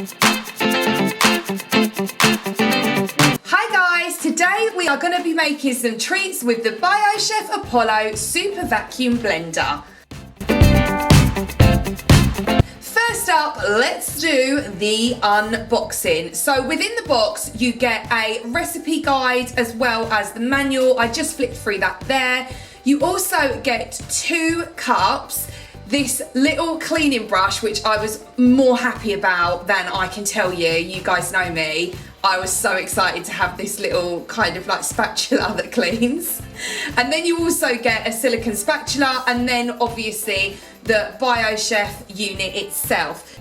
Hi guys, today we are going to be making some treats with the Biochef Apollo Super Vacuum Blender. First up, let's do the unboxing. So within the box you get a recipe guide as well as the manual. I just flipped through that there. You also get 2 cups, this little cleaning brush, which I was more happy about than I can tell you. You guys know me. I was so excited to have this little kind of like spatula that cleans. And then you also get a silicone spatula, and then obviously the Biochef unit itself.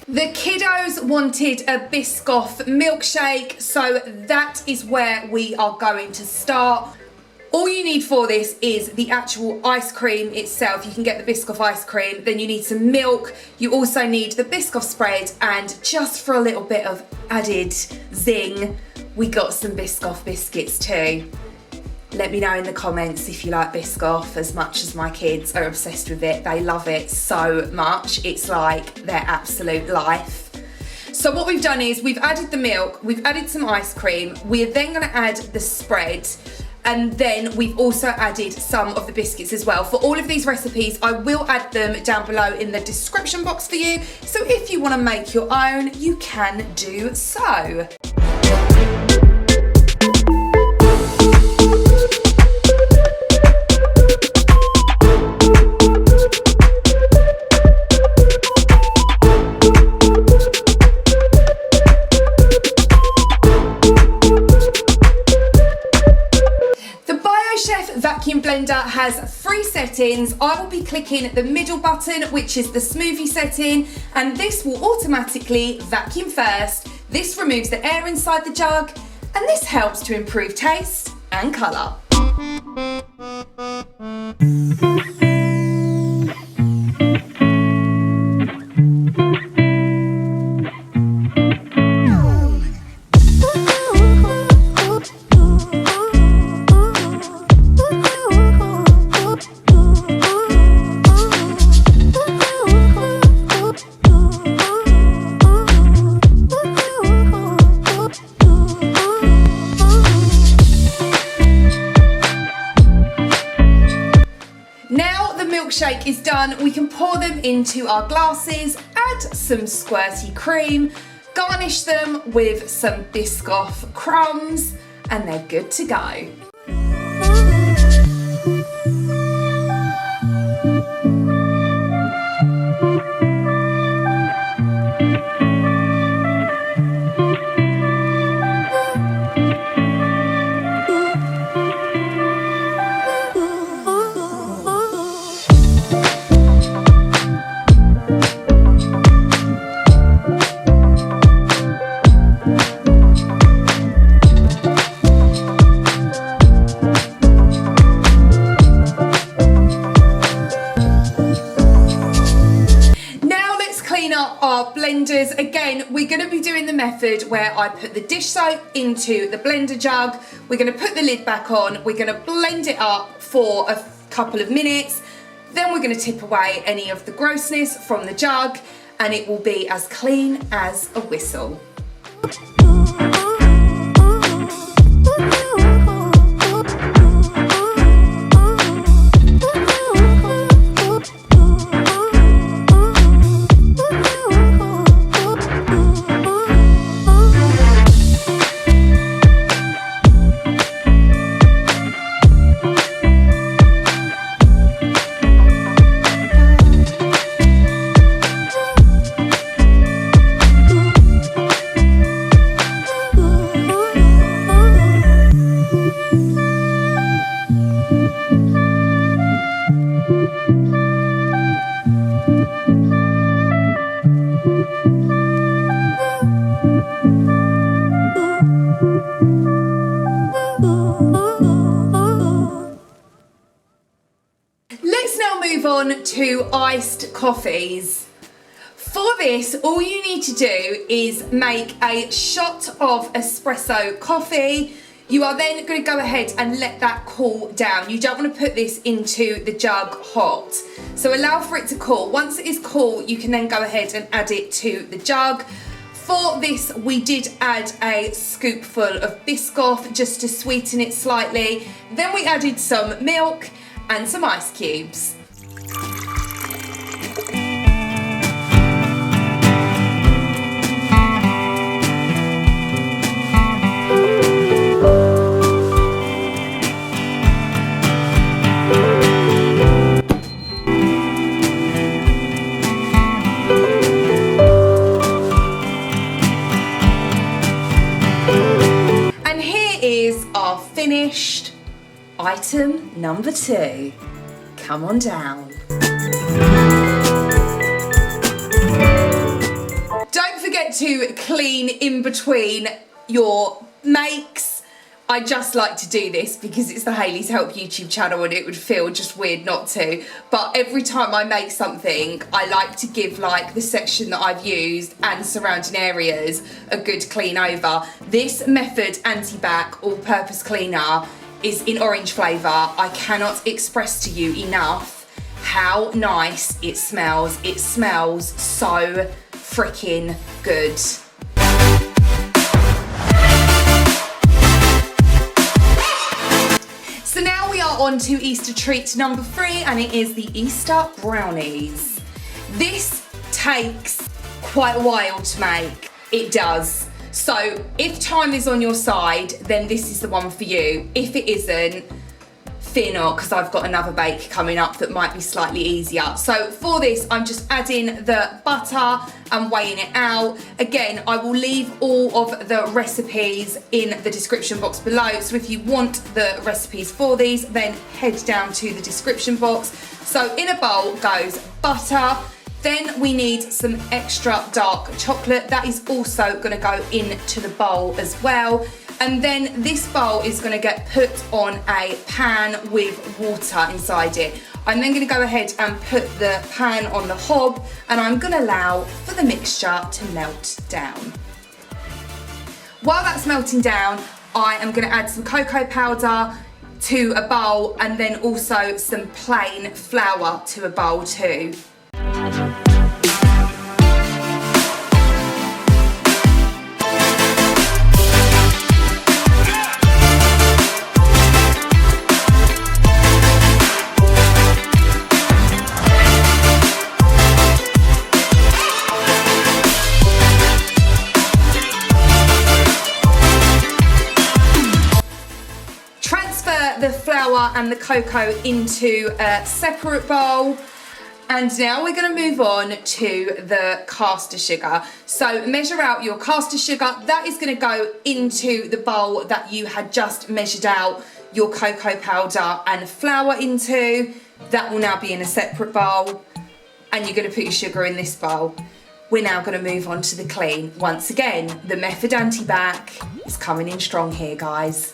The kiddos wanted a BISCOFF milkshake, so that is where we are going to start. All you need for this is the actual ice cream itself. You can get the BISCOFF ice cream, then you need some milk. You also need the BISCOFF spread, and just for a little bit of added zing, we got some BISCOFF biscuits too. Let me know in the comments if you like BISCOFF as much as my kids are obsessed with it. They love it so much. It's like their absolute life. So what we've done is we've added the milk, we've added some ice cream, we're then gonna add the spread, and then we've also added some of the biscuits as well. For all of these recipes, I will add them down below in the description box for you. So if you wanna make your own, you can do so. Vacuum blender has 3 settings. I will be clicking the middle button, which is the smoothie setting, and this will automatically vacuum first. This removes the air inside the jug, and this helps to improve taste and colour. Milkshake is done. We can pour them into our glasses, add some squirty cream, garnish them with some BISCOFF crumbs, and they're good to go. method where I put the dish soap into the blender jug. We're going to put the lid back on. We're going to blend it up for a couple of minutes. Then we're going to tip away any of the grossness from the jug, and it will be as clean as a whistle. Let's now move on to iced coffees. For this, all you need to do is make a shot of espresso coffee. You are then going to go ahead and let that cool down. You don't want to put this into the jug hot. So allow for it to cool. Once it is cool, you can then go ahead and add it to the jug. For this, we did add a scoopful of BISCOFF just to sweeten it slightly. Then we added some milk and some ice cubes. And here is our finished item number 2. Come on down. Don't forget to clean in between your makes. I just like to do this because it's the Hayley's Help YouTube channel and it would feel just weird not to. But every time I make something, I like to give like the section that I've used and surrounding areas a good clean over. This Method Anti-Bac All-Purpose Cleaner is in orange flavour. I cannot express to you enough how nice it smells. It smells so freaking good. So now we are on to Easter treat number 3, and it is the Easter brownies. This takes quite a while to make. It does. So if time is on your side, then this is the one for you. If it isn't, fear not, because I've got another bake coming up that might be slightly easier. So for this, I'm just adding the butter and weighing it out. Again, I will leave all of the recipes in the description box below. So if you want the recipes for these, then head down to the description box. So in a bowl goes butter. Then we need some extra dark chocolate. That is also gonna go into the bowl as well. And then this bowl is gonna get put on a pan with water inside it. I'm then gonna go ahead and put the pan on the hob, and I'm gonna allow for the mixture to melt down. While that's melting down, I am gonna add some cocoa powder to a bowl, and then also some plain flour to a bowl too. The flour and the cocoa into a separate bowl, and now we're going to move on to the caster sugar. So measure out your caster sugar. That is going to go into the bowl that you had just measured out your cocoa powder and flour into. That will now be in a separate bowl, and you're going to put your sugar in this bowl. We're now going to move on to the clean. Once again, the Method Anti-Bac is coming in strong here, guys.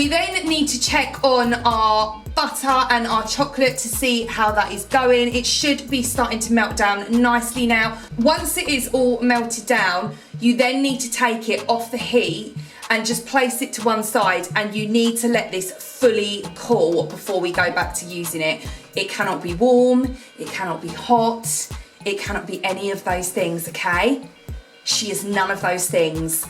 We then need to check on our butter and our chocolate to see how that is going. It should be starting to melt down nicely now. Once it is all melted down, you then need to take it off the heat and just place it to one side, and you need to let this fully cool before we go back to using it. It cannot be warm, it cannot be hot, it cannot be any of those things, okay? She is none of those things.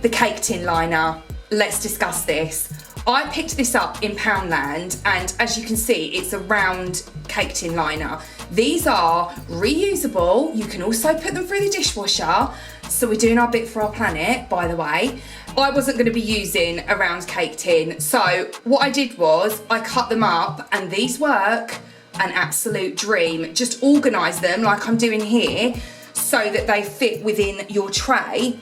The cake tin liner, let's discuss this. I picked this up in Poundland, and as you can see, it's a round cake tin liner. These are reusable. You can also put them through the dishwasher. So we're doing our bit for our planet, by the way. I wasn't gonna be using a round cake tin. So what I did was I cut them up, and these work an absolute dream. Just organize them like I'm doing here so that they fit within your tray.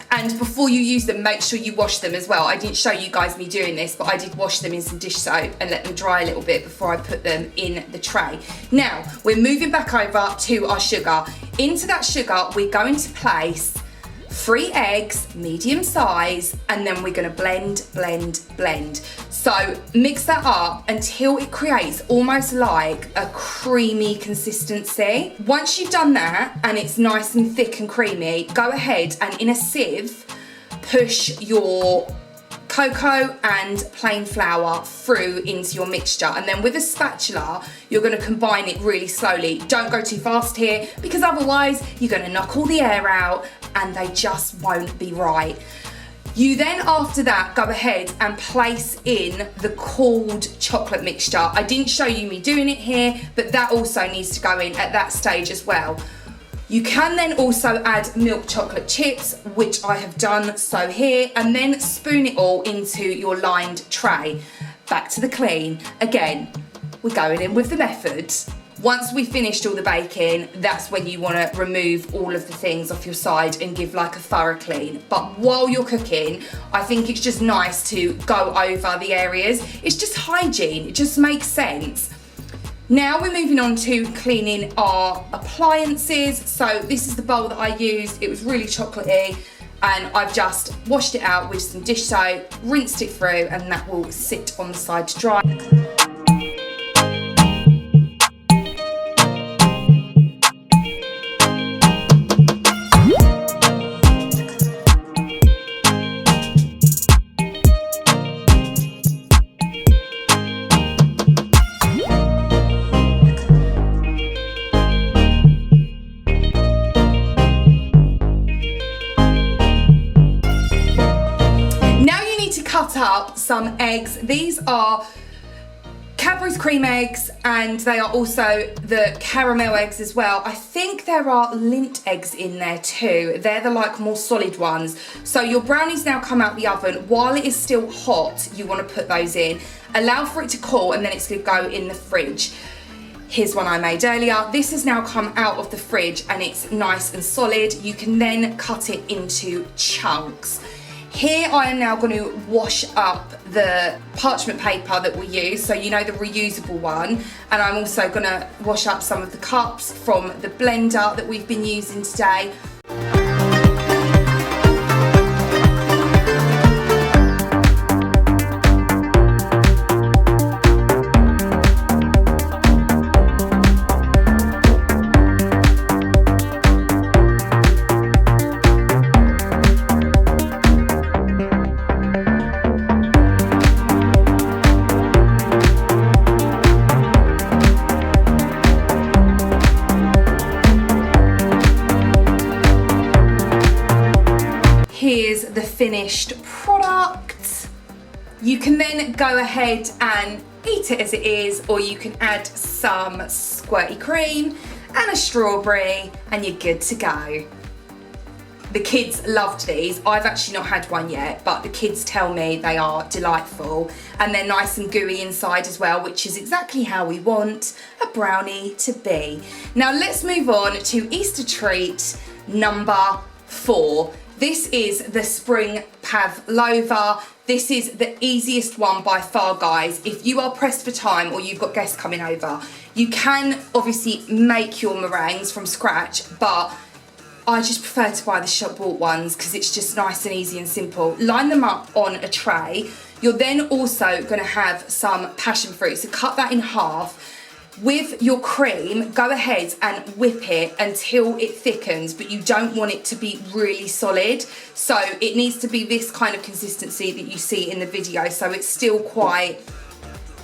And before you use them, make sure you wash them as well. I didn't show you guys me doing this, but I did wash them in some dish soap and let them dry a little bit before I put them in the tray. Now, we're moving back over to our sugar. Into that sugar, we're going to place 3 eggs, medium size, and then we're gonna blend, blend, blend. So mix that up until it creates almost like a creamy consistency. Once you've done that and it's nice and thick and creamy, go ahead and in a sieve, push your cocoa and plain flour through into your mixture, and then with a spatula you're going to combine it really slowly. Don't go too fast here, because otherwise you're going to knock all the air out and they just won't be right. You then, after that, go ahead and place in the cooled chocolate mixture. I didn't show you me doing it here, but that also needs to go in at that stage as well. You can then also add milk chocolate chips, which I have done so here, and then spoon it all into your lined tray. Back to the clean. Again, we're going in with the method. Once we've finished all the baking, that's when you want to remove all of the things off your side and give like a thorough clean. But while you're cooking, I think it's just nice to go over the areas. It's just hygiene, it just makes sense. Now we're moving on to cleaning our appliances. So this is the bowl that I used. It was really chocolatey, and I've just washed it out with some dish soap, rinsed it through, and that will sit on the side to dry. Up some eggs. These are Cadbury's cream eggs, and they are also the caramel eggs as well. I think there are Lindt eggs in there too. They're the like more solid ones. So your brownies now come out the oven. While it is still hot, you want to put those in. Allow for it to cool, and then it's going to go in the fridge. Here's one I made earlier. This has now come out of the fridge and it's nice and solid. You can then cut it into chunks. Here I am now going to wash up the parchment paper that we use, so you know, the reusable one, and I'm also going to wash up some of the cups from the blender that we've been using today. Here's the finished product. You can then go ahead and eat it as it is, or you can add some squirty cream and a strawberry and you're good to go. The kids loved these. I've actually not had one yet, but the kids tell me they are delightful, and they're nice and gooey inside as well, which is exactly how we want a brownie to be. Now let's move on to Easter treat number 4. This is the spring Pavlova. This is the easiest one by far, guys. If you are pressed for time or you've got guests coming over, you can obviously make your meringues from scratch, but I just prefer to buy the shop bought ones because it's just nice and easy and simple. Line them up on a tray. You're then also going to have some passion fruit, so cut that in half. With your cream, go ahead and whip it until it thickens, but you don't want it to be really solid. So it needs to be this kind of consistency that you see in the video. So it's still quite,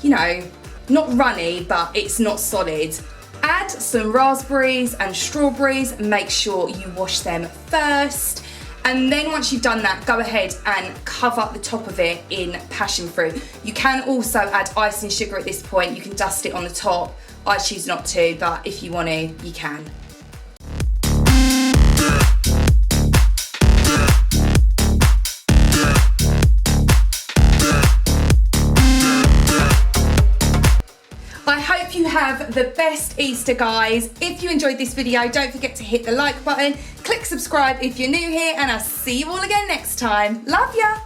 you know, not runny, but it's not solid. Add some raspberries and strawberries. Make sure you wash them first. And then once you've done that, go ahead and cover the top of it in passion fruit. You can also add icing sugar at this point. You can dust it on the top. I choose not to, but if you want to, you can. I hope you have the best Easter, guys. If you enjoyed this video, don't forget to hit the like button, click subscribe if you're new here, and I'll see you all again next time. Love ya!